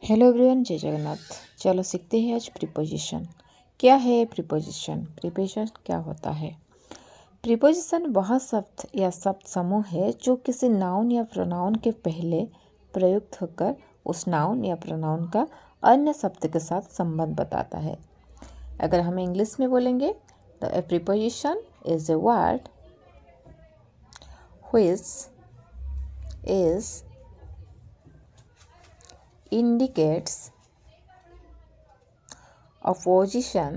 Hello everyone, जय जगन्नाथ। चलो सीखते हैं आज प्रीपोजिशन। क्या है प्रीपोजिशन? प्रीपोजिशन क्या होता है? प्रीपोजिशन वह शब्द या शब्द समूह है जो किसी नाउन या प्रोनाउन के पहले प्रयुक्त होकर उस नाउन या प्रोनाउन का अन्य शब्द के साथ संबंध बताता है। अगर हम इंग्लिश में बोलेंगे तो ए preposition is a word which is indicates a position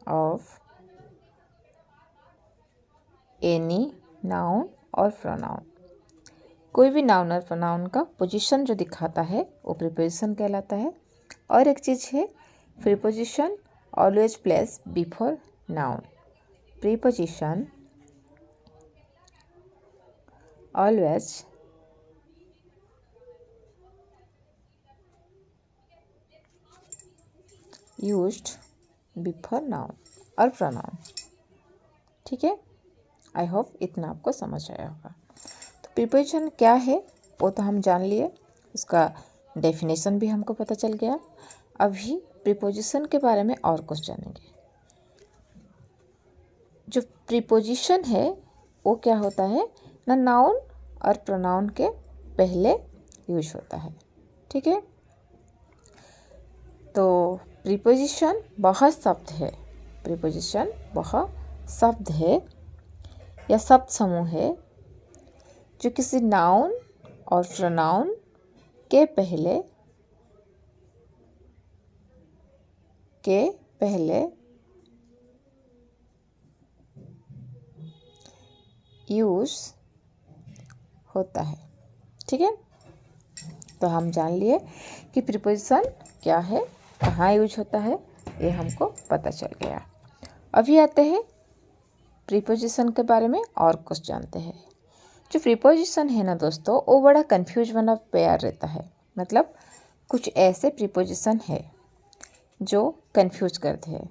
of any noun और pronoun। कोई भी नाउन और प्रोनाउन का पोजीशन जो दिखाता है वो प्रीपोजिशन कहलाता है। और एक चीज़ है, preposition always place before noun. Preposition always used before noun और प्रोनाउन। ठीक है, आई होप इतना आपको समझ आया होगा। तो प्रीपोजिशन क्या है वो तो हम जान लिए, उसका डेफिनेशन भी हमको पता चल गया। अभी प्रीपोजिशन के बारे में और कुछ जानेंगे। जो प्रीपोजिशन है वो क्या होता है ना, नाउन और प्रोनाउन के पहले यूज होता है। ठीक है, तो प्रीपोजिशन वह शब्द है, प्रीपोजिशन वह शब्द है या शब्द समूह है जो किसी नाउन और प्रोनाउन के पहले यूज होता है। ठीक है, तो हम जान लिए कि प्रीपोजिशन क्या है, कहाँ यूज होता है, ये हमको पता चल गया। अभी आते हैं प्रीपोजिशन के बारे में और कुछ जानते हैं। जो प्रीपोजिशन है ना दोस्तों, वो बड़ा कंफ्यूज बना पेयर रहता है। मतलब कुछ ऐसे प्रीपोजिशन है जो कंफ्यूज करते हैं।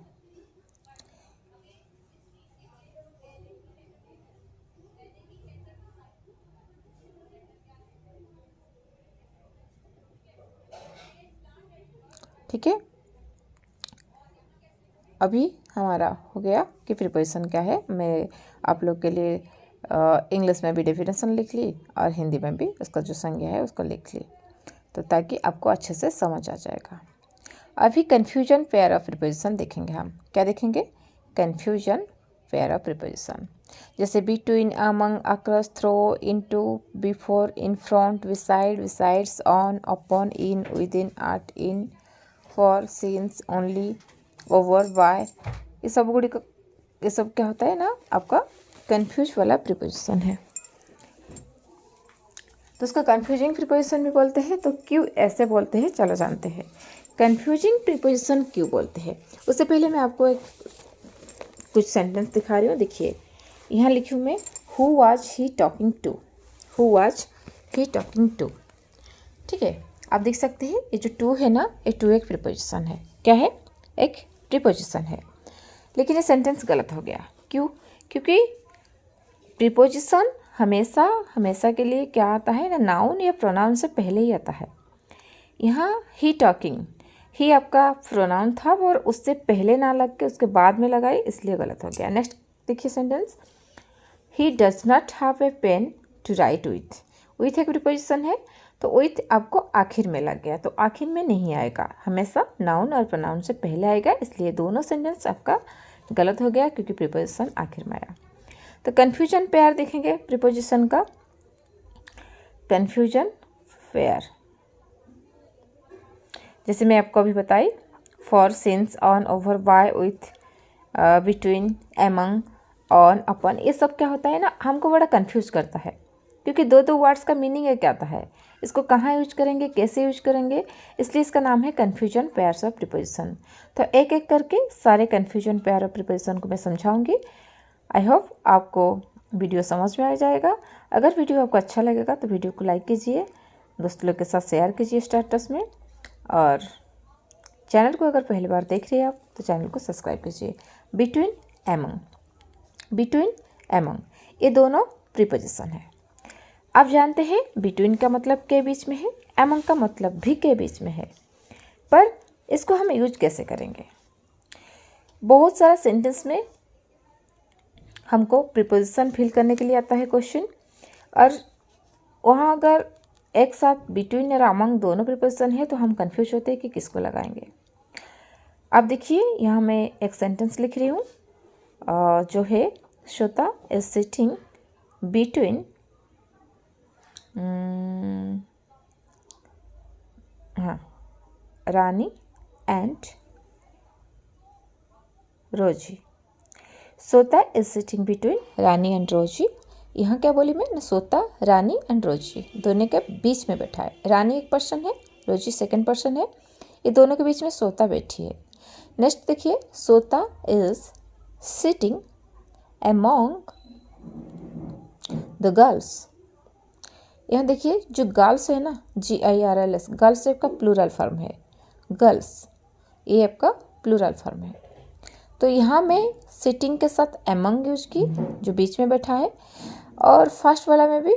ठीक है, अभी हमारा हो गया कि प्रीपोजिशन क्या है। मैं आप लोग के लिए इंग्लिश में भी डेफिनेशन लिख ली और हिंदी में भी उसका जो संज्ञा है उसको लिख ली, तो ताकि आपको अच्छे से समझ आ जाएगा। अभी कन्फ्यूजन पेयर ऑफ प्रीपोजिशन देखेंगे। हम क्या देखेंगे? कन्फ्यूजन पेयर ऑफ प्रीपोजिशन, जैसे between, among, across, through, into, before, in front, beside, besides, on, upon, in, within, at, in, for, since, only, over, by, ये सब क्या होता है ना, आपका कंफ्यूज वाला प्रीपोजिशन है। तो उसका कंफ्यूजिंग प्रीपोजिशन भी बोलते हैं। तो क्यों ऐसे बोलते हैं, चलो जानते हैं कंफ्यूजिंग प्रीपोजिशन क्यों बोलते हैं। उससे पहले मैं आपको कुछ सेंटेंस दिखा रही हूँ। देखिए, यहाँ लिखी हूँ मैं, who was he talking to, who was he talking to. ठीक है, आप देख सकते हैं ये जो टू है ना, ये टू एक प्रीपोजिशन है। क्या है? एक प्रीपोजिशन है। लेकिन ये सेंटेंस गलत हो गया। क्यों? क्योंकि प्रीपोजिशन हमेशा के लिए क्या आता है ना, नाउन या प्रोनाउन से पहले ही आता है। यहाँ ही टॉकिंग, ही आपका प्रोनाउन था और उससे पहले ना लग के उसके बाद में लगाई, इसलिए गलत हो गया। नेक्स्ट देखिए sentence, he does not have a pen to write with. With एक प्रीपोजिशन है, तो विथ आपको आखिर में लग गया, तो आखिर में नहीं आएगा, हमेशा नाउन और प्रोनाउन से पहले आएगा। इसलिए दोनों सेंटेंस आपका गलत हो गया क्योंकि प्रीपोजिशन आखिर में आया। तो कन्फ्यूजन पेयर देखेंगे प्रीपोजिशन का। कन्फ्यूजन पेयर जैसे मैं आपको अभी बताई, for, since, on, over, by, with, between, among, on, upon, ये सब क्या होता है ना, हमको बड़ा कंफ्यूज करता है क्योंकि दो वर्ड्स का मीनिंग है क्या आता है, इसको कहाँ यूज करेंगे, कैसे यूज करेंगे, इसलिए इसका नाम है कन्फ्यूजन पेयर्स ऑफ प्रीपोजिशन। तो एक एक करके सारे कन्फ्यूजन पेयर ऑफ प्रीपोजिशन को मैं समझाऊंगी। आई होप आपको वीडियो समझ में आ जाएगा। अगर वीडियो आपको अच्छा लगेगा तो वीडियो को लाइक कीजिए, दोस्त लोग के साथ शेयर कीजिए स्टेटस में, और चैनल को अगर पहली बार देख रहे हैं आप तो चैनल को सब्सक्राइब कीजिए। बिटवीन, एमंग, बिटवीन, एमंग, ये दोनों प्रीपोजिशन है। आप जानते हैं बिटवीन का मतलब के बीच में है, एमंग का मतलब भी के बीच में है, पर इसको हम यूज कैसे करेंगे? बहुत सारा सेंटेंस में हमको प्रीपोजिशन फिल करने के लिए आता है क्वेश्चन, और वहाँ अगर एक साथ बिटवीन और अमंग दोनों प्रीपोजिशन है तो हम कंफ्यूज होते हैं कि किसको लगाएंगे। आप देखिए यहाँ मैं एक सेंटेंस लिख रही हूँ जो है Shweta is sitting between Rani and Rosy. Shweta is sitting between Rani and Rosy. यहाँ क्या बोली मैं? श्वेता रानी एंड रोजी दोनों के बीच में बैठा है। रानी एक पर्सन है, रोजी सेकंड पर्सन है, ये दोनों के बीच में श्वेता बैठी है। नेक्स्ट देखिए, Shweta is sitting among the girls. यहाँ देखिए जो गर्ल्स है ना, GIRLS, गर्ल्स आपका प्लूरल फॉर्म है, गर्ल्स ये आपका प्लूरल फॉर्म है। तो यहाँ मैं सिटिंग के साथ अमंग यूज की, जो बीच में बैठा है, और फर्स्ट वाला में भी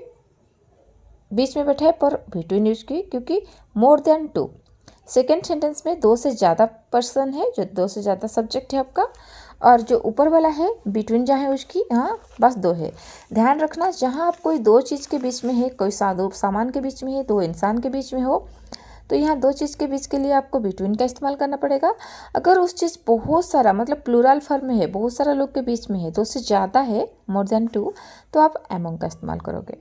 बीच में बैठा है पर बिटवीन यूज की, क्योंकि मोर देन 2। सेकेंड सेंटेंस में 2 से ज़्यादा पर्सन है, जो 2 से ज़्यादा सब्जेक्ट है आपका, और जो ऊपर वाला है बिटवीन जहाँ है उसकी यहाँ बस 2 है। ध्यान रखना, जहाँ आप कोई 2 चीज़ के बीच में है, कोई दो सामान के बीच में है, 2 इंसान के बीच में हो, तो यहाँ 2 चीज़ के बीच के लिए आपको बिटवीन का इस्तेमाल करना पड़ेगा। अगर उस चीज़ बहुत सारा मतलब प्लूरल फॉर्म में है, बहुत सारा लोग के बीच में है, 2 से ज़्यादा है, मोर देन 2, तो आप अमंग का इस्तेमाल करोगे।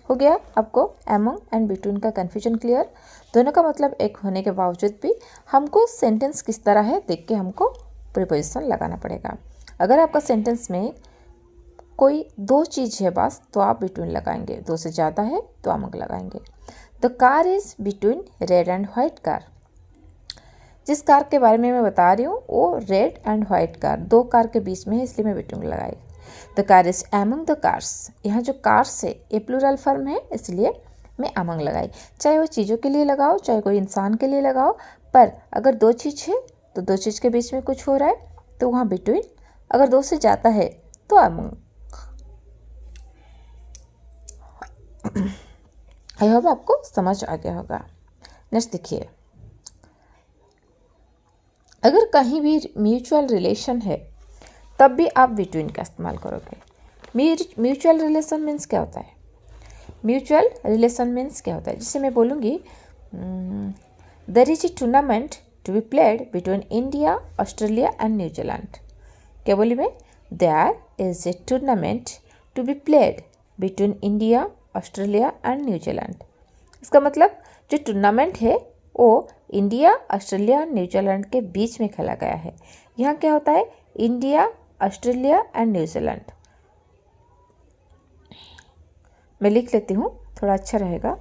हो गया आपको अमंग एंड बिटवीन का कन्फ्यूजन क्लियर। दोनों का मतलब एक होने के बावजूद भी हमको सेंटेंस किस तरह है देख के हमको प्रीपोजिशन लगाना पड़ेगा। अगर आपका सेंटेंस में कोई 2 चीज़ है बस, तो आप बिटवीन लगाएंगे, 2 से ज़्यादा है तो अमंग लगाएंगे। The car is between red and white car. जिस कार के बारे में मैं बता रही हूँ वो red and white car, 2 car के बीच में है, इसलिए मैं बिटवीन लगाई। The car is among the cars. यहाँ जो कार्स है ये प्लूरल फॉर्म है, इसलिए मैं अमंग लगाई। चाहे वो चीज़ों के लिए लगाओ, चाहे कोई इंसान के लिए लगाओ, पर अगर 2 चीज़ है तो 2 चीज़ के बीच में कुछ हो रहा है तो वहाँ बिटवीन, अगर 2 से ज़्यादा है तो अमंग। आई होप आपको समझ आ गया होगा। नेक्स्ट देखिए, अगर कहीं भी म्यूचुअल रिलेशन है तब भी आप बिटवीन का इस्तेमाल करोगे। म्यूचुअल रिलेशन मीन्स क्या होता है? म्यूचुअल रिलेशन मीन्स क्या होता है? जिसे मैं बोलूँगी there is a tournament to be played between India, Australia and New Zealand. क्या बोली मैं? There is a tournament to be played between India, Australia and New Zealand. इसका मतलब जो टूर्नामेंट है वो इंडिया, ऑस्ट्रेलिया और न्यूजीलैंड के बीच में खेला गया है। यहाँ क्या होता है? India, Australia and New Zealand. मैं लिख लेती हूँ, थोड़ा अच्छा रहेगा,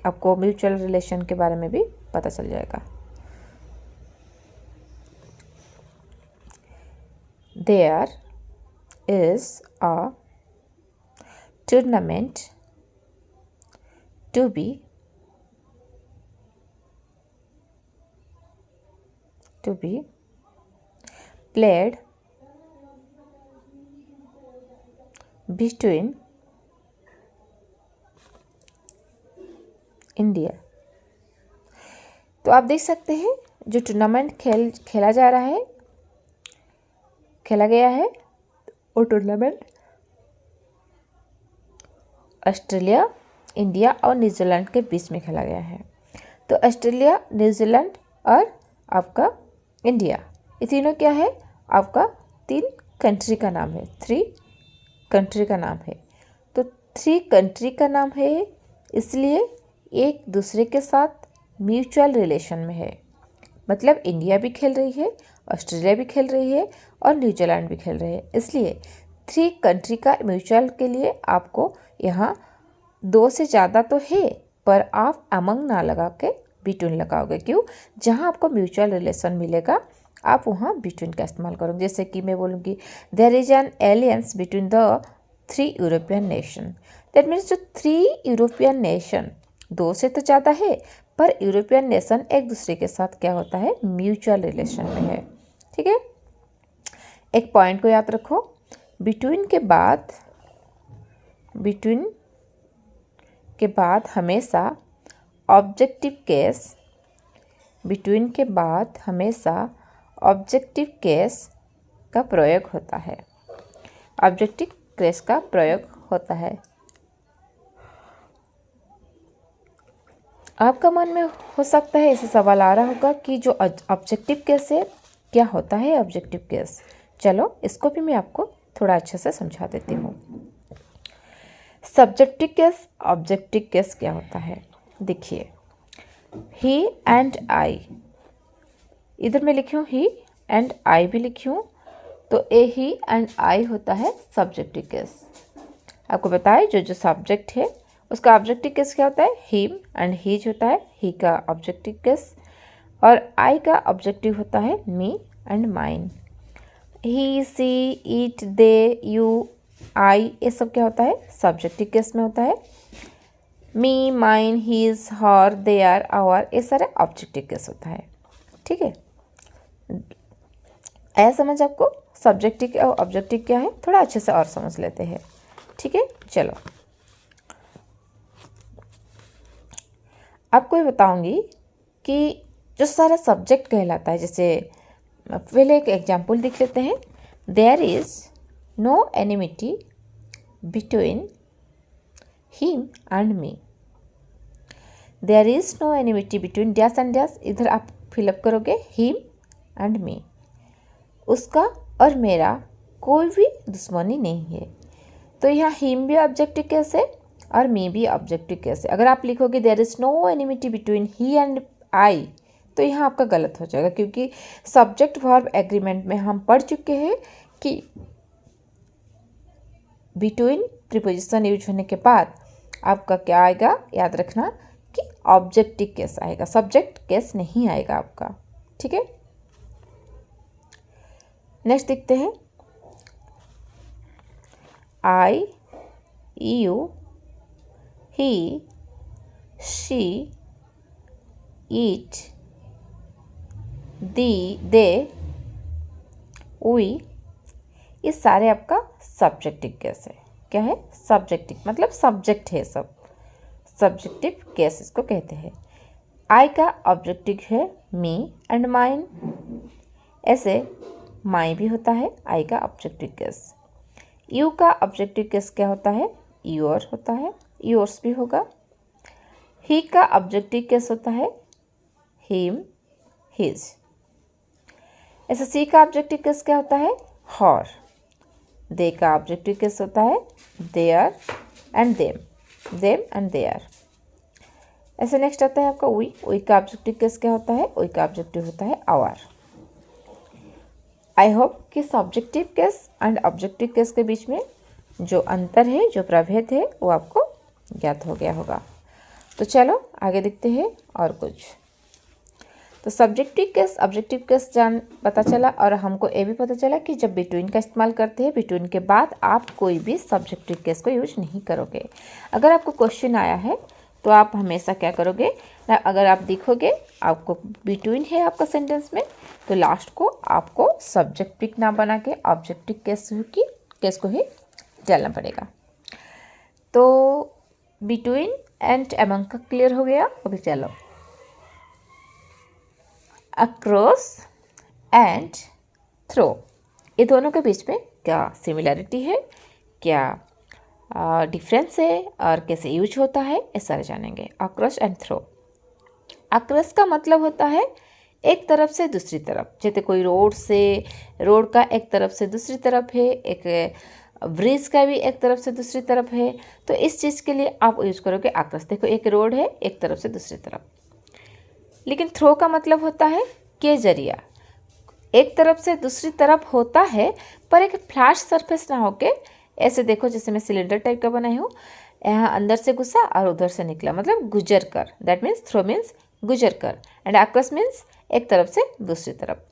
आपको म्यूचुअल रिलेशन के बारे में भी पता चल जाएगा। There is a tournament to be played between India. तो आप देख सकते हैं जो टूर्नामेंट खेला जा रहा है, खेला गया है, वो टूर्नामेंट ऑस्ट्रेलिया, इंडिया और न्यूजीलैंड के बीच में खेला गया है। तो ऑस्ट्रेलिया, न्यूजीलैंड और आपका इंडिया, ये तीनों क्या है? आपका 3 कंट्री का नाम है, 3 कंट्री का नाम है। तो 3 कंट्री का नाम है, इसलिए एक दूसरे के साथ म्यूचुअल रिलेशन में है। मतलब इंडिया भी खेल रही है, ऑस्ट्रेलिया भी खेल रही है और न्यूजीलैंड भी खेल रहे हैं, इसलिए 3 कंट्री का म्यूचुअल के लिए आपको यहाँ 2 से ज़्यादा तो है, पर आप अमंग ना लगा के बिटवीन लगाओगे। क्यों? जहाँ आपको म्यूचुअल रिलेशन मिलेगा आप वहाँ बिटवीन का इस्तेमाल करोगे। जैसे कि मैं बोलूँगी there is an alliance between the 3 European nation. That means जो 3 यूरोपियन नेशन, 2 से तो ज़्यादा है, पर यूरोपियन नेशन एक दूसरे के साथ क्या होता है? म्यूचुअल रिलेशन में है। ठीक है, एक पॉइंट को याद रखो, बिटवीन के बाद बिटवीन के बाद हमेशा ऑब्जेक्टिव केस, बिटवीन के बाद हमेशा ऑब्जेक्टिव केस का प्रयोग होता है। ऑब्जेक्टिव केस का प्रयोग होता है। आपका मन में हो सकता है ऐसे सवाल आ रहा होगा कि जो ऑब्जेक्टिव केस है क्या होता है ऑब्जेक्टिव केस। चलो इसको भी मैं आपको थोड़ा अच्छे से समझा देती हूँ। सब्जेक्टिव केस, ऑब्जेक्टिव केस क्या होता है, देखिए ही एंड आई, इधर मैं लिखी हूँ ही एंड आई भी लिखी हूँ, तो ए ही एंड आई होता है सब्जेक्टिव केस। आपको बताए जो सब्जेक्ट है उसका ऑब्जेक्टिव केस क्या होता है, हिम एंड हीज होता है, ही का ऑब्जेक्टिव केस, और आई का ऑब्जेक्टिव होता है me and mine. He, she, it, they, you, I, ये सब क्या होता है सब्जेक्टिव केस में होता है। Me, mine, his, her, they are, our, ये सारे ऑब्जेक्टिव केस होता है। ठीक है, ऐसा समझ आपको सब्जेक्टिव और ऑब्जेक्टिव क्या है, थोड़ा अच्छे से और समझ लेते हैं। ठीक है, चलो आपको ये बताऊंगी कि जो सारा सब्जेक्ट कहलाता है, जैसे पहले एक एग्जाम्पल लिख लेते हैं। There is no enmity between him and me. There is no enmity between dash and dash, इधर आप फिलअप करोगे हिम एंड मी। उसका और मेरा कोई भी दुश्मनी नहीं है, तो यहाँ हिम भी ऑब्जेक्टिव केस है और मी भी ऑब्जेक्टिव केस है। अगर आप लिखोगे there is no enmity between he and I, तो यहाँ आपका गलत हो जाएगा, क्योंकि सब्जेक्ट वर्ब एग्रीमेंट में हम पढ़ चुके हैं कि बिटवीन प्रीपोजिशन यूज होने के बाद आपका क्या आएगा, याद रखना कि ऑब्जेक्टिव केस आएगा, सब्जेक्ट केस नहीं आएगा आपका। ठीक है, नेक्स्ट देखते हैं। आई, you, he, she, it, they, we, ये सारे आपका सब्जेक्टिव केस है। क्या है, सब्जेक्टिव मतलब सब्जेक्ट है, सब सब्जेक्टिव केस इसको कहते हैं। आई का ऑब्जेक्टिव है मी एंड माइन, ऐसे माई भी होता है आई का ऑब्जेक्टिव केस। यू का ऑब्जेक्टिव केस क्या होता है, योर होता है, योर्स भी होगा। ही का ऑब्जेक्टिव केस होता है हिम, हिज। ऐसे सी का ऑब्जेक्टिव केस क्या होता है, हर। दे का ऑब्जेक्टिव केस होता है there and them, them and there. ऐसे नेक्स्ट आता है आपका वी, वी का ऑब्जेक्टिव केस क्या होता है, वी का ऑब्जेक्टिव होता है आवर। आई होप कि subjective case and objective case के बीच में जो अंतर है, जो प्रभेद है, वो आपको ज्ञात हो गया होगा। तो चलो आगे देखते हैं और कुछ। तो सब्जेक्टिव केस ऑब्जेक्टिव केस पता चला, और हमको ये भी पता चला कि जब बिटवीन का इस्तेमाल करते हैं, बिटवीन के बाद आप कोई भी सब्जेक्टिव केस को यूज नहीं करोगे। अगर आपको क्वेश्चन आया है तो आप हमेशा क्या करोगे, अगर आप देखोगे आपको बिटवीन है आपका सेंटेंस में, तो लास्ट को आपको सब्जेक्टिव ना बना के ऑब्जेक्टिव केस को ही डालना पड़ेगा। तो बिटवीन एंड अमंग का क्लियर हो गया। अभी चलो अक्रॉस एंड थ्रो, ये दोनों के बीच में क्या सिमिलरिटी है, क्या डिफरेंस है और कैसे यूज होता है, ये सारे जानेंगे। Across and throw. अक्रॉस का मतलब होता है एक तरफ से दूसरी तरफ, जैसे कोई रोड का एक तरफ से दूसरी तरफ है, एक ब्रिज का भी एक तरफ से दूसरी तरफ है, तो इस चीज़ के लिए आप यूज करोगे अक्रॉस। देखो एक रोड है एक तरफ से दूसरी तरफ। लेकिन थ्रो का मतलब होता है के जरिया, एक तरफ से दूसरी तरफ होता है पर एक फ्लैट सरफेस ना होके, ऐसे देखो जैसे मैं सिलेंडर टाइप का बनाई हूँ, यहाँ अंदर से घुसा और उधर से निकला, मतलब गुजर कर। दैट मीन्स थ्रो मीन्स गुजर कर, एंड अक्रॉस मीन्स एक तरफ से दूसरी तरफ।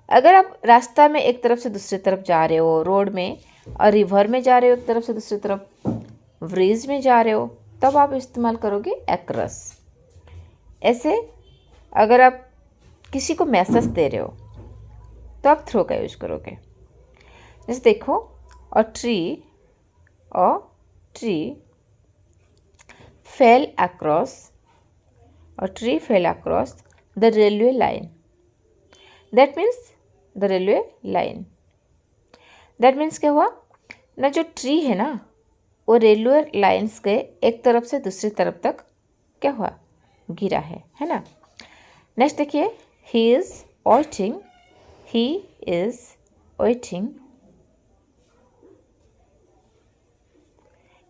अगर आप रास्ता में एक तरफ से दूसरी तरफ जा रहे हो, रोड में, और रिवर में जा रहे हो एक तरफ से दूसरी तरफ, ब्रिज में जा रहे हो, तब आप इस्तेमाल करोगे अक्रॉस। ऐसे अगर आप किसी को मैसेज दे रहे हो तो आप थ्रो का यूज करोगे। जैसे देखो, a tree fail across the railway line. That means क्या हुआ ना, जो ट्री है ना वो रेलवे लाइन्स के एक तरफ से दूसरी तरफ तक क्या हुआ, गिरा है ना। नेक्स्ट देखिए, he is waiting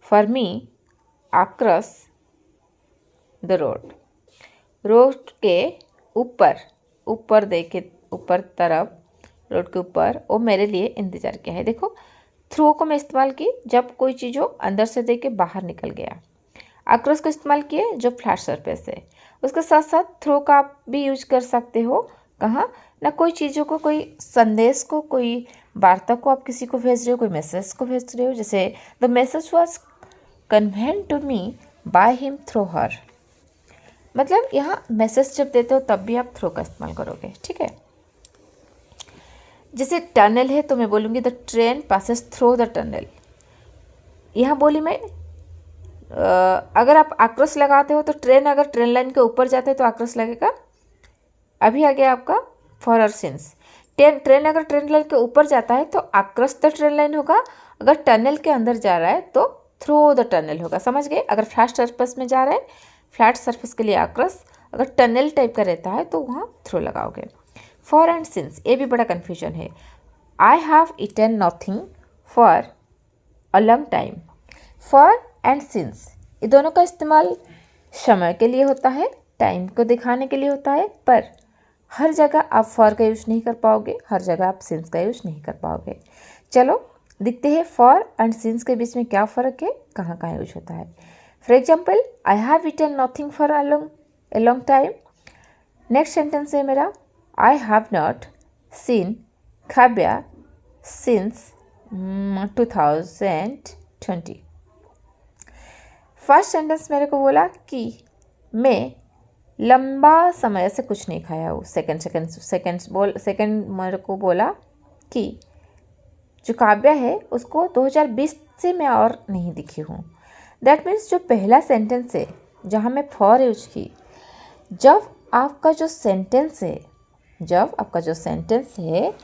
for me across the road के ऊपर देखे, ऊपर तरफ रोड के ऊपर वो मेरे लिए इंतजार किया है। देखो थ्रू को मैं इस्तेमाल की जब कोई चीज़ हो अंदर से देख के बाहर निकल गया। अक्रॉस को इस्तेमाल किए जो फ्लैट सरफेस है। उसके साथ साथ थ्रो का आप भी यूज कर सकते हो। कहाँ ना, कोई चीज़ों को, कोई संदेश को, कोई वार्ता को आप किसी को भेज रहे हो, कोई मैसेज को भेज रहे हो। जैसे the message was conveyed to me by him through her. मतलब यहाँ मैसेज जब देते हो तब भी आप थ्रो का इस्तेमाल करोगे, ठीक है। जैसे टनल है तो मैं बोलूँगी the train passes through the tunnel. यहाँ बोली मैं अगर आप अक्रॉस लगाते हो तो ट्रेन अगर ट्रेन लाइन के ऊपर जाते हैं तो अक्रॉस लगेगा। अभी आ गया आपका फॉर और सिंस। ट्रेन अगर ट्रेन लाइन के ऊपर जाता है तो अक्रॉस द ट्रेन लाइन होगा, अगर टनल के अंदर जा रहा है तो थ्रू द टनल होगा। समझ गए। अगर फ्लैट सरफेस में जा रहा है, फ्लैट सरफेस के लिए अक्रॉस, अगर टनल टाइप का रहता है तो वहाँ थ्रू लगाओगे। फॉर एंड सिंस, ये भी बड़ा कन्फ्यूजन है। I have eaten nothing for a long time. For and since ये दोनों का इस्तेमाल समय के लिए होता है, टाइम को दिखाने के लिए होता है, पर हर जगह आप फॉर का यूज नहीं कर पाओगे, हर जगह आप सिंस का यूज नहीं कर पाओगे। चलो दिखते हैं फॉर एंड सिंस के बीच में क्या फ़र्क है, कहाँ कहाँ यूज होता है। For example, I have eaten nothing for a long time. Next sentence है मेरा, I have not seen Kavya since 2020। First sentence मेरे को बोला कि मैं लंबा समय से कुछ नहीं खाया हूँ। सेकंड मेरे को बोला कि जो काव्या है उसको 2020 से मैं और नहीं दिखी हूँ। दैट मीन्स जो पहला सेंटेंस है जहाँ मैं फॉर यूज की, जब आपका जो सेंटेंस है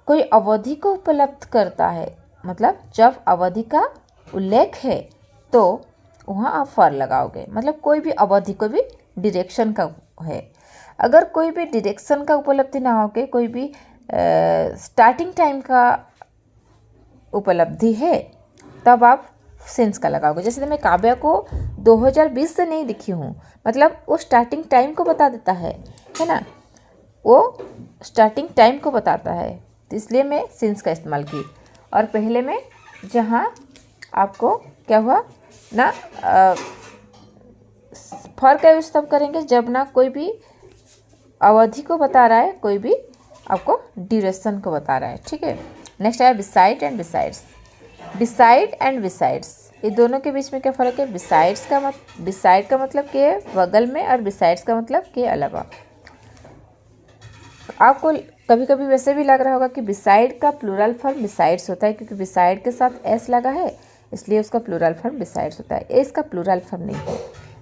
कोई अवधि को उपलब्ध करता है, मतलब जब अवधि का उल्लेख है तो वहाँ आप फॉर लगाओगे। मतलब कोई भी अवधि, कोई भी डायरेक्शन का है। अगर कोई भी डायरेक्शन का उपलब्धि ना होके कोई भी स्टार्टिंग टाइम का उपलब्धि है तब आप सिंस का लगाओगे। जैसे मैं काव्या को 2020 से नहीं दिखी हूँ, मतलब वो स्टार्टिंग टाइम को बता देता है ना, वो स्टार्टिंग टाइम को बताता है, तो इसलिए मैं सिंस का इस्तेमाल की। और पहले में जहाँ आपको क्या हुआ ना, फॉर का यूज तब करेंगे जब ना कोई भी अवधि को बता रहा है, कोई भी आपको ड्यूरेशन को बता रहा है, ठीक है। नेक्स्ट है beside and besides. Beside and besides, ये दोनों के बीच में क्या फ़र्क है। बिसाइड का मतलब के बगल में और बिसाइड्स का मतलब के अलावा। आपको कभी कभी वैसे भी लग रहा होगा कि बिसाइड का प्लूरल फॉर्म बिसाइड्स होता है, क्योंकि बिसाइड के साथ एस लगा है इसलिए उसका प्लूरल फॉर्म बिसाइड्स होता है। ये इसका प्लूरल फॉर्म नहीं है,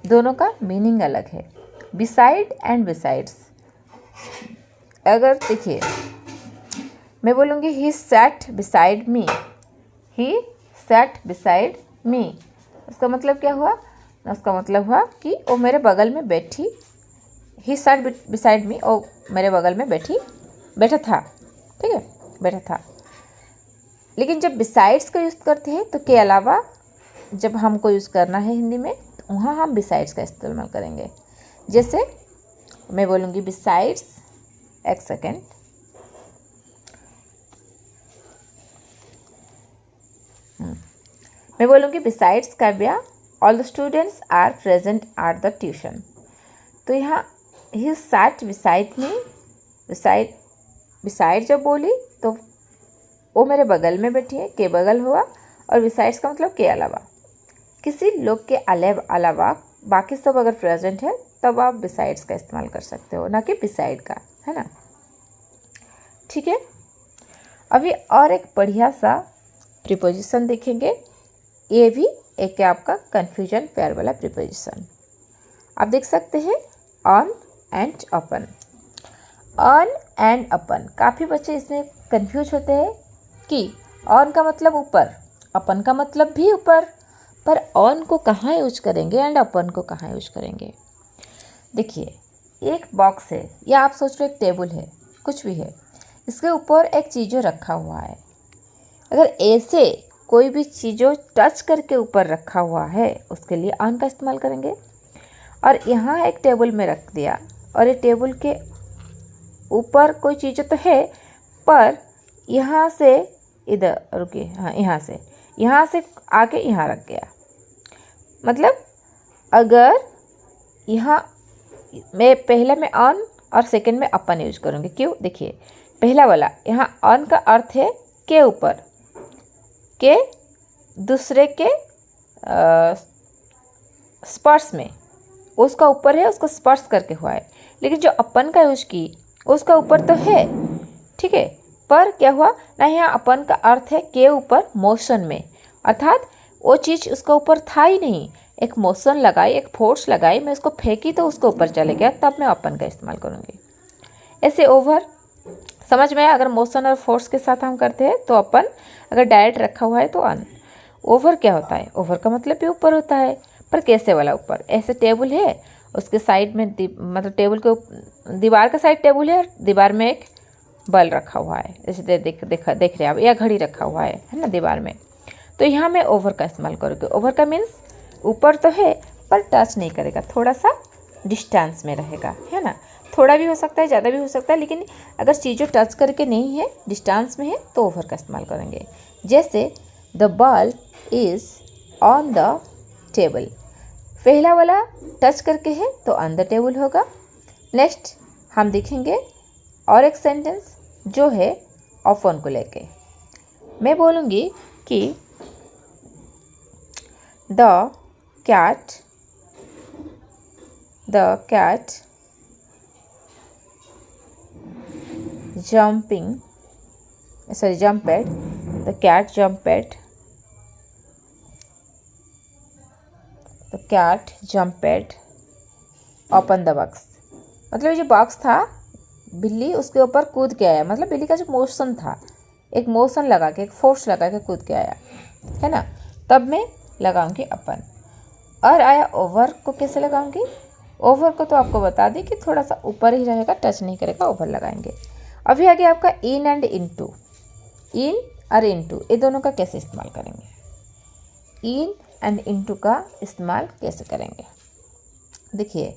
दोनों का मीनिंग अलग है। बिसाइड एंड बिसाइड्स, अगर देखिए मैं बोलूँगी ही सैट बिसाइड मी, ही सैट बिसाइड मी, उसका मतलब क्या हुआ, उसका मतलब हुआ कि वो मेरे बगल में बैठी। ही सैट बिसाइड मी, वो मेरे बगल में बैठा था, ठीक है, बैठा था। लेकिन जब बिसाइड्स का यूज़ करते हैं तो के अलावा जब हमको यूज़ करना है हिंदी में तो वहाँ हम बिसाइड्स का इस्तेमाल करेंगे। जैसे मैं बोलूँगी बिसाइड्स, एक सेकेंड, मैं बोलूँगी besides Kavya all the students are present at the tuition. तो यहाँ he sat beside me, beside जब बोली तो वो मेरे बगल में बैठी है, के बगल हुआ, और बिसाइड्स का मतलब के अलावा। किसी लोग के अलावा बाकी सब अगर प्रेजेंट है तब आप बिसाइड्स का इस्तेमाल कर सकते हो, ना कि बिसाइड का, है ना, ठीक है। अभी और एक बढ़िया सा प्रीपोजिशन देखेंगे, ये भी एक है आपका कन्फ्यूजन पेयर वाला प्रीपोजिशन। आप देख सकते हैं on and upon. On and upon, काफ़ी बच्चे इसमें कंफ्यूज होते हैं कि ऑन का मतलब ऊपर, अपन का मतलब भी ऊपर, पर ऑन को कहाँ यूज करेंगे एंड अपन को कहाँ यूज करेंगे। देखिए एक बॉक्स है या आप सोच लो एक टेबल है, कुछ भी है, इसके ऊपर एक चीज़ों रखा हुआ है। अगर ऐसे कोई भी चीज़ों टच करके ऊपर रखा हुआ है उसके लिए ऑन का इस्तेमाल करेंगे। और यहाँ एक टेबल में रख दिया और ये टेबल के ऊपर कोई चीज़ तो है, पर यहाँ से इधर रुकिए, हाँ यहाँ से आके यहाँ रख गया। मतलब अगर यहाँ मैं ऑन और सेकंड में अपन यूज करूँगी। क्यों? देखिए पहला वाला यहाँ ऑन का अर्थ है के ऊपर, के दूसरे के स्पर्श में, उसका ऊपर है, उसको स्पर्श करके हुआ है। लेकिन जो अपन का यूज की उसका ऊपर तो है, ठीक है, पर क्या हुआ ना, यहाँ अपन का अर्थ है के ऊपर मोशन में, अर्थात वो चीज़ उसका ऊपर था ही नहीं, एक मोशन लगाई, एक फोर्स लगाई, मैं उसको फेंकी तो उसको ऊपर चले गया, तब मैं अपन का इस्तेमाल करूँगी। ऐसे ओवर समझ में आया? अगर मोशन और फोर्स के साथ हम करते हैं तो अपन, अगर डायरेक्ट रखा हुआ है तो ऑन। ओवर क्या होता है? ओवर का मतलब भी ऊपर होता है, पर कैसे वाला ऊपर? ऐसे टेबल है, उसके साइड में मतलब टेबल के दीवार का साइड टेबल है और दीवार में एक बल्ब रखा हुआ है, जैसे देख रहे हैं आप, या घड़ी रखा हुआ है ना दीवार में। तो यहाँ मैं ओवर का इस्तेमाल करूँगी। ओवर का मीन्स ऊपर तो है पर टच नहीं करेगा, थोड़ा सा डिस्टेंस में रहेगा, है ना। थोड़ा भी हो सकता है, ज़्यादा भी हो सकता है, लेकिन अगर चीज़ें टच करके नहीं है, डिस्टेंस में है, तो ओवर का इस्तेमाल करेंगे। जैसे the bulb is on the table, पहला वाला टच करके है तो ऑन द टेबल होगा। नेक्स्ट हम देखेंगे और एक सेंटेंस जो है ऑन को लेके। मैं बोलूँगी कि the cat jumped, the cat jumped open the box। मतलब ये जो बॉक्स था, बिल्ली उसके ऊपर कूद के आया, मतलब बिल्ली का जो मोशन था, एक मोशन लगा के, एक फोर्स लगा के कूद के आया, है ना। तब मैं लगाऊंगी अपन। और आया ओवर को कैसे लगाऊंगी? ओवर को तो आपको बता दी कि थोड़ा सा ऊपर ही रहेगा, टच नहीं करेगा, ओवर लगाएंगे। अभी आगे आपका इन एंड इनटू। इन और इनटू ये दोनों का कैसे इस्तेमाल करेंगे? इन एंड इनटू का इस्तेमाल कैसे करेंगे? देखिए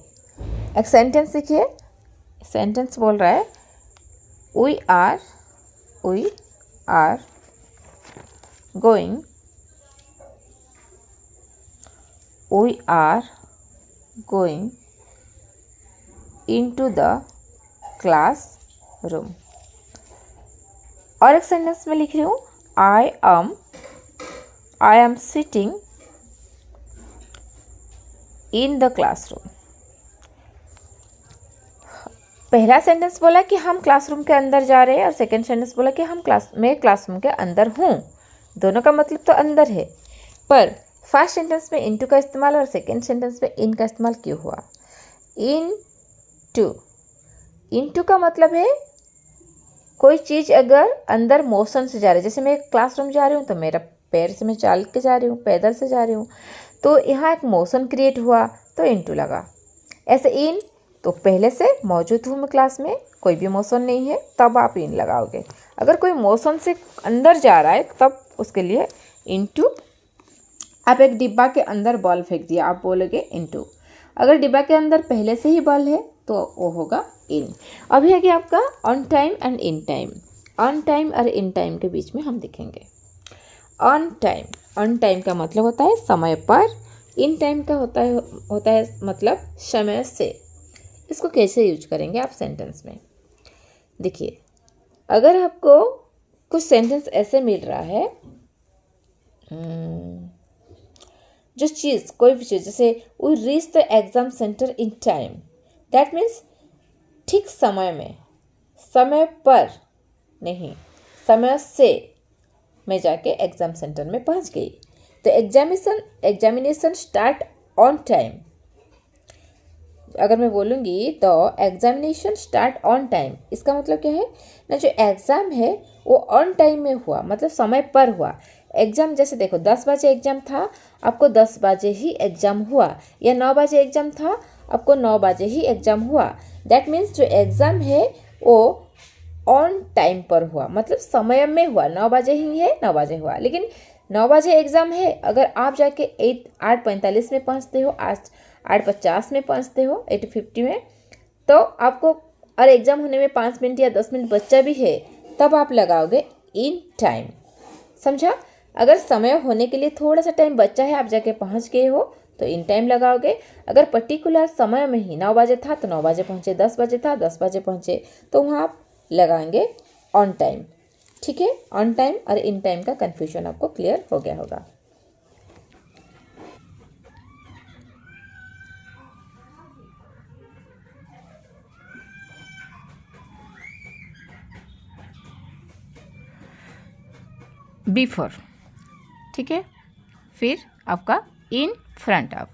एक सेंटेंस देखिए, सेंटेंस बोल रहा है we are going into the classroom। और एक सेंटेंस में लिख रही हूँ I am sitting in the classroom। पहला सेंटेंस बोला कि हम क्लासरूम के अंदर जा रहे हैं और सेकंड सेंटेंस बोला कि मैं क्लासरूम के अंदर हूँ। दोनों का मतलब तो अंदर है, पर फर्स्ट सेंटेंस में इनटू का इस्तेमाल और सेकंड सेंटेंस में इन का इस्तेमाल क्यों हुआ? इनटू का मतलब है कोई चीज़ अगर अंदर मोशन से जा रही है, जैसे मैं क्लासरूम जा रही हूँ तो मेरा पैर से मैं चल के जा रही हूँ, पैदल से जा रही हूँ, तो यहाँ एक मोशन क्रिएट हुआ तो इनटू लगा। ऐसे इन तो पहले से मौजूद हूँ मैं क्लास में, कोई भी मोशन नहीं है, तब आप इन लगाओगे। अगर कोई मोशन से अंदर जा रहा है तब उसके लिए इनटू। आप एक डिब्बा के अंदर बॉल फेंक दिया, आप बोलोगे इनटू। अगर डिब्बा के अंदर पहले से ही बॉल है तो वो होगा इन। अभी आगे आपका on time and in time. On time और इन टाइम के बीच में हम देखेंगे। ऑन टाइम का मतलब होता है समय पर, इन टाइम का होता है मतलब समय से। इसको कैसे यूज करेंगे आप सेंटेंस में? देखिए अगर आपको कुछ सेंटेंस ऐसे मिल रहा है, जो चीज़ कोई भी चीज़, जैसे we reach the exam centre in time, that means ठीक समय में, समय पर नहीं, समय से मैं जाके एग्ज़ाम सेंटर में पहुंच गई। तो एग्जामिनेशन स्टार्ट ऑन टाइम। अगर मैं बोलूँगी तो एग्जामिनेशन स्टार्ट ऑन टाइम, इसका मतलब क्या है ना, जो एग्ज़ाम है वो ऑन टाइम में हुआ, मतलब समय पर हुआ। एग्ज़ाम जैसे देखो 10 बजे एग्ज़ाम था, आपको 10 बजे ही एग्ज़ाम हुआ, या 9 बजे एग्ज़ाम था, आपको 9 बजे ही एग्ज़ाम हुआ। दैट मीन्स जो एग्ज़ाम है वो ऑन टाइम पर हुआ, मतलब समय में हुआ। 9 बजे ही है, 9 बजे हुआ। लेकिन 9 बजे एग्ज़ाम है, अगर आप जाके 8:45 में पहुंचते हो, 8:50 में पहुंचते हो, 8:50 में, तो आपको, और एग्ज़ाम होने में 5 मिनट या 10 मिनट बच्चा भी है, तब आप लगाओगे इन टाइम। समझा? अगर समय होने के लिए थोड़ा सा टाइम बच्चा है, आप जाके पहुंच गए हो, तो इन टाइम लगाओगे। अगर पर्टिकुलर समय में ही 9 बजे था तो 9 बजे पहुंचे, 10 बजे था 10 बजे पहुंचे, तो वहाँ आप लगाएंगे ऑन टाइम। ठीक है? ऑन टाइम और इन टाइम का कन्फ्यूजन आपको क्लियर हो गया होगा। बिफोर, ठीक है? फिर आपका in front of.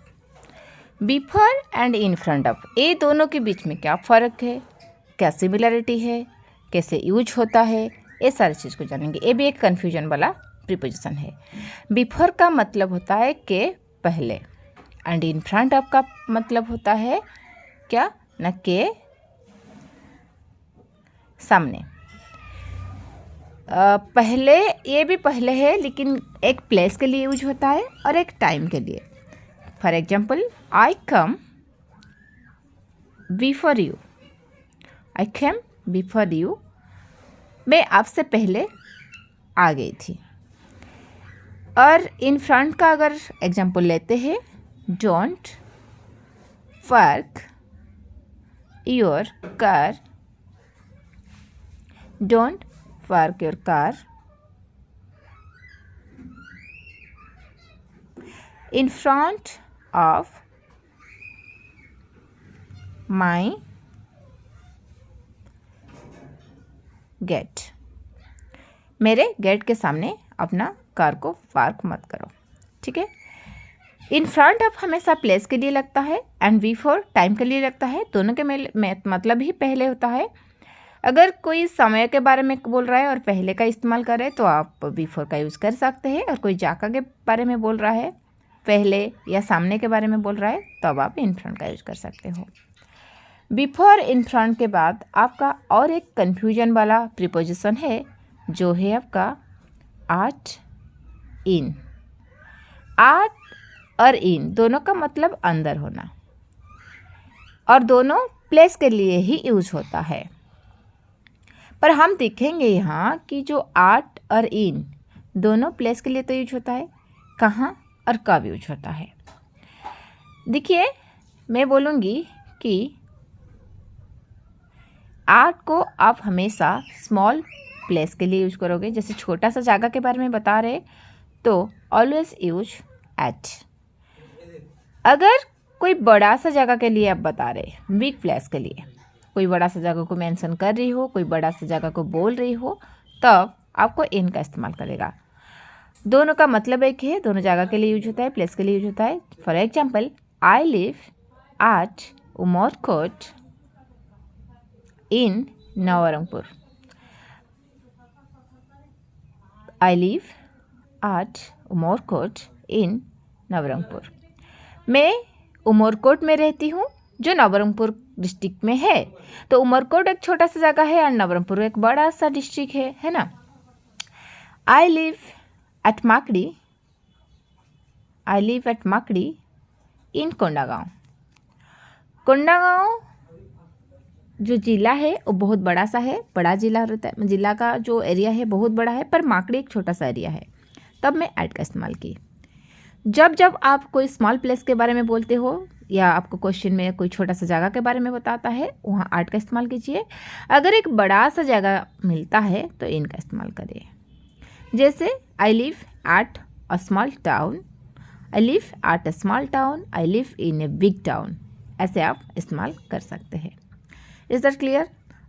Before and in front of, ये दोनों के बीच में क्या फ़र्क है, क्या सिमिलरिटी है, कैसे यूज होता है, ये सारी चीज़ को जानेंगे। ये भी एक कन्फ्यूजन वाला प्रीपोजिशन है। बिफोर का मतलब होता है कि पहले, एंड इन फ्रंट ऑफ का मतलब होता है क्या ना, के सामने। पहले, ये भी पहले है, लेकिन एक प्लेस के लिए यूज होता है और एक टाइम के लिए। For example, I come before you, I came before you, मैं आपसे पहले आ गई थी। और इन फ्रंट का अगर एग्जाम्पल लेते हैं, don't park your car, don't park your car in front of my gate, मेरे गेट के सामने अपना कार को पार्क मत करो। ठीक है? इन फ्रंट ऑफ हमेशा प्लेस के लिए लगता है, एंड बिफोर टाइम के लिए लगता है। दोनों के मतलब ही पहले होता है। अगर कोई समय के बारे में बोल रहा है और पहले का इस्तेमाल कर रहे हैं तो आप बिफोर का यूज़ कर सकते हैं, और कोई जाका के बारे में बोल रहा है, पहले या सामने के बारे में बोल रहा है, तब आप इन फ्रंट का यूज कर सकते हो। बिफोर इन फ्रंट के बाद आपका और एक कन्फ्यूजन वाला प्रीपोजिशन है, जो है आपका आट इन। आट और इन दोनों का मतलब अंदर होना, और दोनों प्लेस के लिए ही यूज होता है। पर हम देखेंगे यहाँ कि जो आट और इन दोनों प्लेस के लिए तो यूज होता है, कहाँ और कब यूज होता है। देखिए, मैं बोलूँगी कि आर्ट को आप हमेशा स्मॉल प्लेस के लिए यूज करोगे। जैसे छोटा सा जगह के बारे में बता रहे तो ऑलवेज यूज एट। अगर कोई बड़ा सा जगह के लिए आप बता रहे, बिग प्लेस के लिए, कोई बड़ा सा जगह को मेंशन कर रही हो, कोई बड़ा सा जगह को बोल रही हो, तब आपको इन का इस्तेमाल करेगा। दोनों का मतलब एक है, दोनों जगह के लिए यूज होता है, प्लेस के लिए यूज होता है। For example, I live at Umarkot in Nabarangpur. I live at Umarkot in Nabarangpur. मैं उमरकोट में रहती हूँ, जो नवरंगपुर डिस्ट्रिक्ट में है। तो उमरकोट एक छोटा सा जगह है और नवरंगपुर एक बड़ा सा डिस्ट्रिक्ट है ना। I live at Makdi, I live at Makdi in Kondagaon. Kondagaon जो जिला है वो बहुत बड़ा सा है, बड़ा जिला रहता है, जिला का जो एरिया है बहुत बड़ा है, पर माकड़ी एक छोटा सा एरिया है। तब मैं एट का इस्तेमाल की। जब आप कोई स्मॉल प्लेस के बारे में बोलते हो, या आपको क्वेश्चन में कोई छोटा सा जगह के बारे में बताता है, वहाँ एट का इस्तेमाल कीजिए। अगर एक बड़ा सा जगह मिलता है तो इन का इस्तेमाल करिए। जैसे आई live at a small town, I live at a small town, I live in a big town, ऐसे आप इस्तेमाल कर सकते हैं। Is that clear?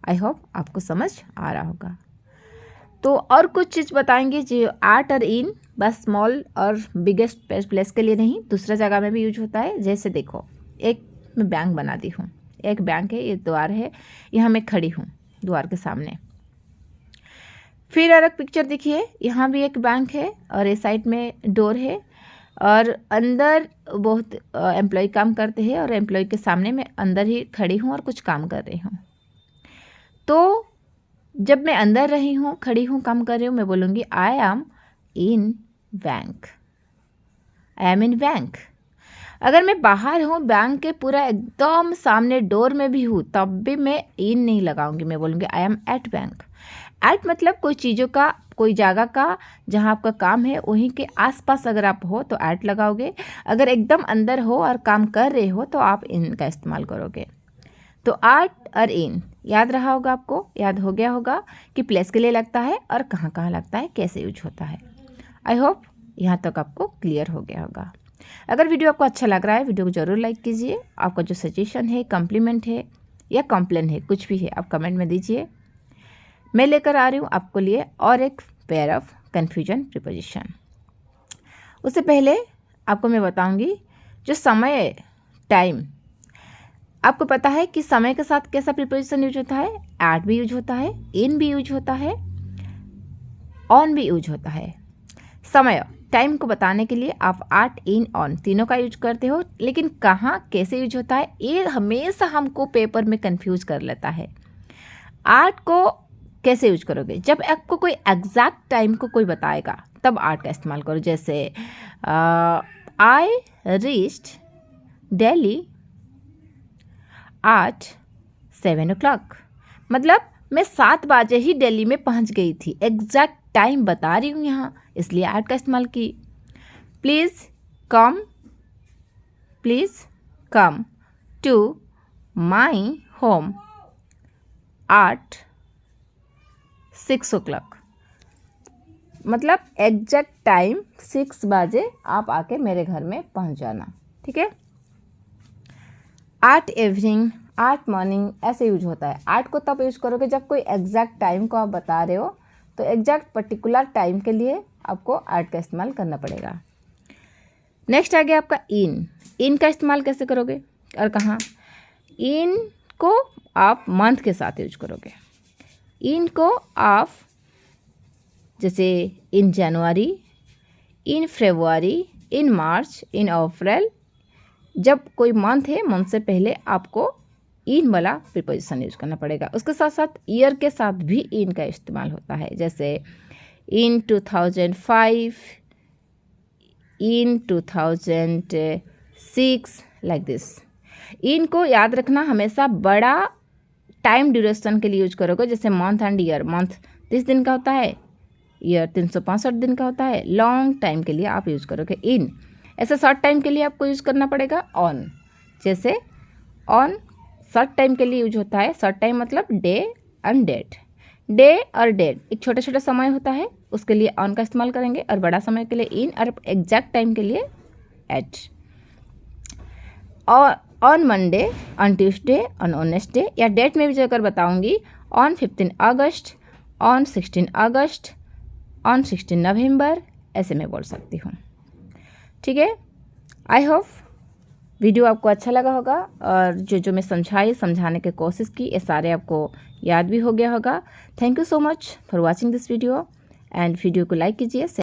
I hope आपको समझ आ रहा होगा। तो और कुछ चीज़ बताएंगे जो एट और इन बस स्मॉल और बिगेस्ट प्लेस के लिए नहीं, दूसरा जगह में भी यूज होता है। जैसे देखो, एक मैं बैंक बना दी हूँ, एक बैंक है, ये द्वार है, यहाँ मैं खड़ी हूँ द्वार के सामने। फिर और एक पिक्चर देखिए, यहाँ भी एक बैंक है और इस साइड में डोर है और अंदर बहुत एम्प्लॉय काम करते हैं और एम्प्लॉय के सामने मैं अंदर ही खड़ी हूँ और कुछ काम कर रही हूँ। तो जब मैं अंदर रही हूँ, खड़ी हूँ, काम कर रही हूँ, मैं बोलूँगी I M in bank, I am in bank. अगर मैं बाहर हूँ, बैंक के पूरा एकदम सामने डोर में भी हूँ, तब भी मैं इन नहीं लगाऊंगी, मैं बोलूँगी I am at bank. At मतलब कोई चीज़ों का, कोई जगह का जहाँ आपका काम है वहीं के आसपास अगर आप हो तो एट लगाओगे। अगर एकदम अंदर हो और काम कर रहे हो तो आप इन का इस्तेमाल करोगे। तो एट और इन याद रहा होगा, आपको याद हो गया होगा कि प्लेस के लिए लगता है और कहाँ कहाँ लगता है, कैसे यूज होता है। आई होप यहाँ तक आपको क्लियर हो गया होगा। अगर वीडियो आपको अच्छा लग रहा है, वीडियो को ज़रूर लाइक कीजिए। आपका जो सजेशन है, कम्प्लीमेंट है या कॉम्प्लेन है, कुछ भी है, आप कमेंट में दीजिए। मैं लेकर आ रही हूँ आपको लिए और एक पेयर ऑफ कन्फ्यूजन प्रीपोजिशन। उससे पहले आपको मैं बताऊंगी जो समय, टाइम, आपको पता है कि समय के साथ कैसा प्रीपोजिशन यूज होता है। एट भी यूज होता है, इन भी यूज होता है, ऑन भी यूज होता है। समय, टाइम को बताने के लिए आप एट, इन, ऑन तीनों का यूज करते हो, लेकिन कहाँ कैसे यूज होता है ये हमेशा हमको पेपर में कंफ्यूज कर लेता है। एट को कैसे यूज करोगे, जब आपको कोई एग्जैक्ट टाइम को कोई बताएगा तब एट का इस्तेमाल करो। जैसे I reached Delhi eight 7 o'clock, मतलब मैं 7 बजे ही दिल्ली में पहुंच गई थी। एग्जैक्ट टाइम बता रही हूँ यहाँ, इसलिए एट का इस्तेमाल की। Please come to my home at 6 o'clock, मतलब एग्जैक्ट टाइम 6 बजे आप आके मेरे घर में पहुंच जाना, ठीक है। एट इवनिंग, एट मॉर्निंग ऐसे यूज होता है। एट को तब यूज करोगे जब कोई एग्जैक्ट टाइम को आप बता रहे हो, तो एग्जैक्ट पर्टिकुलर टाइम के लिए आपको एट का इस्तेमाल करना पड़ेगा। नेक्स्ट आ गया आपका इन। इन का इस्तेमाल कैसे करोगे और कहाँ। इन को आप मंथ के साथ यूज करोगे। इन को आप जैसे इन जनवरी, इन फरवरी, इन मार्च, इन अप्रैल, जब कोई मंथ है, मंथ से पहले आपको इन वाला प्रीपोजिशन यूज करना पड़ेगा। उसके साथ साथ ईयर के साथ भी इन का इस्तेमाल होता है। जैसे इन 2005, इन 2006, लाइक दिस। इन को याद रखना, हमेशा बड़ा टाइम ड्यूरेशन के लिए यूज करोगे। जैसे मंथ एंड ईयर, मंथ 30 दिन का होता है, ईयर 365 दिन का होता है। लॉन्ग टाइम के लिए आप यूज करोगे इन। ऐसे शॉर्ट टाइम के लिए आपको यूज करना पड़ेगा ऑन। जैसे ऑन शॉर्ट टाइम के लिए यूज होता है। शॉर्ट टाइम मतलब डे एंड डेट। डे और डेट एक छोटा छोटा समय होता है, उसके लिए ऑन का इस्तेमाल करेंगे, और बड़ा समय के लिए इन, और एग्जैक्ट टाइम के लिए एट। और on Monday, on Tuesday, on Wednesday, या डेट में भी जो अगर बताऊंगी, on 15 August, on 16 August, on 16 नवंबर, ऐसे मैं बोल सकती हूँ, ठीक है। आई होप वीडियो आपको अच्छा लगा होगा, और जो मैं समझाने की कोशिश की, ये सारे आपको याद भी हो गया होगा। Thank you so much for watching this video, and video को लाइक कीजिए।